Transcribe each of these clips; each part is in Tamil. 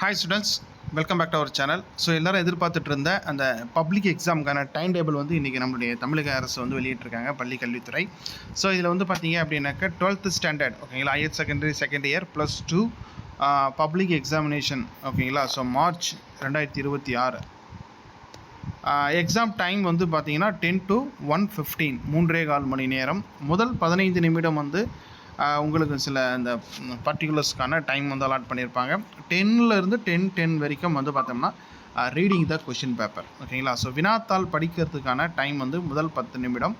Hi students, welcome back to our channel. So எல்லாரும் எதிர்பார்த்துட்டு இருந்த அந்த பப்ளிக் எக்ஸாமுக்கான டைம் டேபிள் வந்து இன்றைக்கி நம்மளுடைய தமிழக அரசு வந்து வெளியிட்டிருக்காங்க, பள்ளி கல்வித்துறை. ஸோ இதில் வந்து பார்த்தீங்க அப்படின்னாக்க 12th ஸ்டாண்டர்ட் ஓகேங்களா, higher secondary second year +2 public examination ஓகேங்களா. ஸோ மார்ச் 2026 எக்ஸாம் டைம் வந்து பார்த்தீங்கன்னா 10 to 1:15 3.15 மணி நேரம். முதல் 15 நிமிடம் வந்து உங்களுக்கு சில இந்த பர்டிகுலர்ஸ்க்கான டைம் வந்து அலாட் பண்ணியிருப்பாங்க. 10லேருந்து 10:10 வரைக்கும் வந்து பார்த்தோம்னா ரீடிங் த கொஷின் பேப்பர் ஓகேங்களா. ஸோ வினாத்தாள் படிக்கிறதுக்கான டைம் வந்து முதல் 10 நிமிடம்.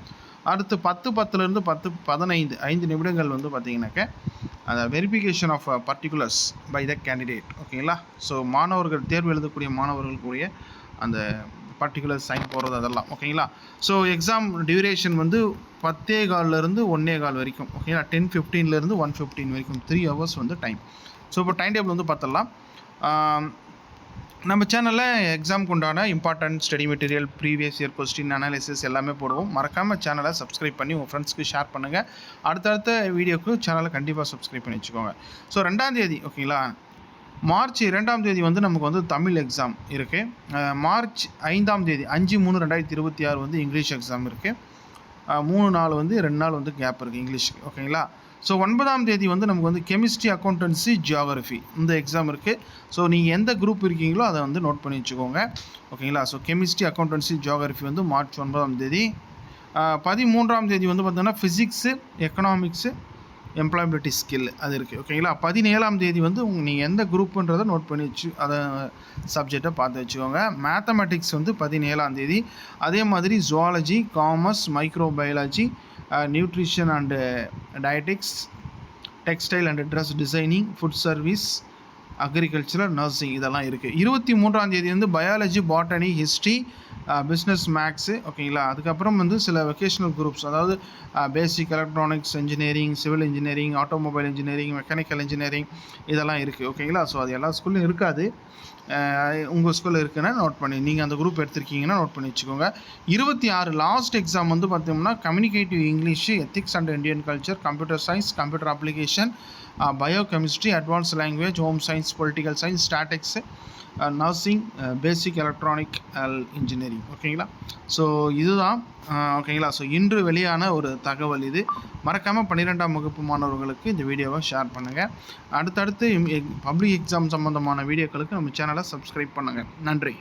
அடுத்து 10:10லேருந்து 10:15 5 நிமிடங்கள் வந்து பார்த்திங்கனாக்க அந்த verification of particulars by the candidate ஓகேங்களா. ஸோ மாணவர்கள் தேர்வு எழுதக்கூடிய மாணவர்களுக்குரிய அந்த பர்டிகுலர் சைன் போடுறது அதெல்லாம் ஓகேங்களா. ஸோ எக்ஸாம் டியூரேஷன் வந்து 10:15லேருந்து 1:15 வரைக்கும் ஓகேங்களா. 10:15லேருந்து 1:15 வரைக்கும் 3 hours வந்து டைம். ஸோ இப்போ டைம் டேபிள் வந்து பார்த்துடலாம். நம்ம சேனலில் எக்ஸாமுக்கு உண்டான important study material, previous year question analysis எல்லாமே போடுவோம். மறக்காமல் சேனலை சப்ஸ்கிரைப் பண்ணி உங்கள் ஃப்ரெண்ட்ஸ்க்கு ஷேர் பண்ணுங்கள். அடுத்தடுத்த வீடியோக்கு சேனலை கண்டிப்பாக சப்ஸ்கிரைப் பண்ணி வச்சுக்கோங்க. ஸோ 2ஆம் தேதி ஓகேங்களா, மார்ச் 2ஆம் தேதி வந்து நமக்கு வந்து தமிழ் எக்ஸாம் இருக்குது. மார்ச் 5ஆம் தேதி 5/3/2026 வந்து இங்கிலீஷ் எக்ஸாம் இருக்குது. 3 நாள் வந்து 2 நாள் வந்து கேப் இருக்குது இங்கிலீஷுக்கு ஓகேங்களா. ஸோ 9ஆம் தேதி வந்து நமக்கு வந்து கெமிஸ்ட்ரி, அக்கௌண்டன்சி, ஜியாகிரஃபி இந்த எக்ஸாம் இருக்குது. ஸோ நீங்கள் எந்த குரூப் இருக்கீங்களோ அதை வந்து நோட் பண்ணி வச்சுக்கோங்க ஓகேங்களா. ஸோ கெமிஸ்ட்ரி, அக்கௌண்டன்சி, ஜியாகிரஃபி வந்து மார்ச் 9ஆம் தேதி. 13ஆம் தேதி வந்து பார்த்திங்கன்னா ஃபிசிக்ஸு, எக்கனாமிக்ஸு, எம்ப்ளாயபிலிட்டி ஸ்கில் அது இருக்குது ஓகேங்களா. 17ஆம் தேதி வந்து நீங்கள் எந்த குரூப்புன்றதை நோட் பண்ணி வச்சு அதை சப்ஜெக்டை பார்த்து வச்சுக்கோங்க. மேத்தமெட்டிக்ஸ் வந்து 17ஆம் தேதி. அதே மாதிரி zoology, commerce, microbiology, nutrition and dietetics, textile and dress designing, food service, agricultural, nursing இதெல்லாம் இருக்குது. 23ஆம் தேதி வந்து biology, botany, history, business, maths ஓகேங்களா. அதுக்கப்புறம் வந்து சில வெக்கேஷனல் குரூப்ஸ், அதாவது பேசிக் electronics engineering, civil engineering, automobile engineering, mechanical engineering இதெல்லாம் இருக்குது ஓகேங்களா. ஸோ அது எல்லா ஸ்கூல்லையும் இருக்காது. உங்கள் ஸ்கூலில் இருக்குன்னா நோட் பண்ணி, நீங்கள் அந்த குரூப் எடுத்திருக்கீங்கன்னா நோட் பண்ணி வச்சுக்கோங்க. 26 லாஸ்ட் எக்ஸாம் வந்து பார்த்தோம்னா communicative English, ethics and Indian culture, computer science, computer application, biochemistry, advance language, home science, political science, statics, nursing, basic electronic engineering ஓகேங்களா. ஸோ இதுதான் ஓகேங்களா. ஸோ இன்று வெளியான ஒரு தகவல் இது. மறக்காமல் 12ஆம் வகுப்பு மாணவர்களுக்கு இந்த வீடியோவை ஷேர் பண்ணுங்கள். அடுத்தடுத்து பப்ளிக் எக்ஸாம் சம்மந்தமான வீடியோக்களுக்கு நம்ம சேனலை சப்ஸ்கிரைப் பண்ணுங்கள். நன்றி.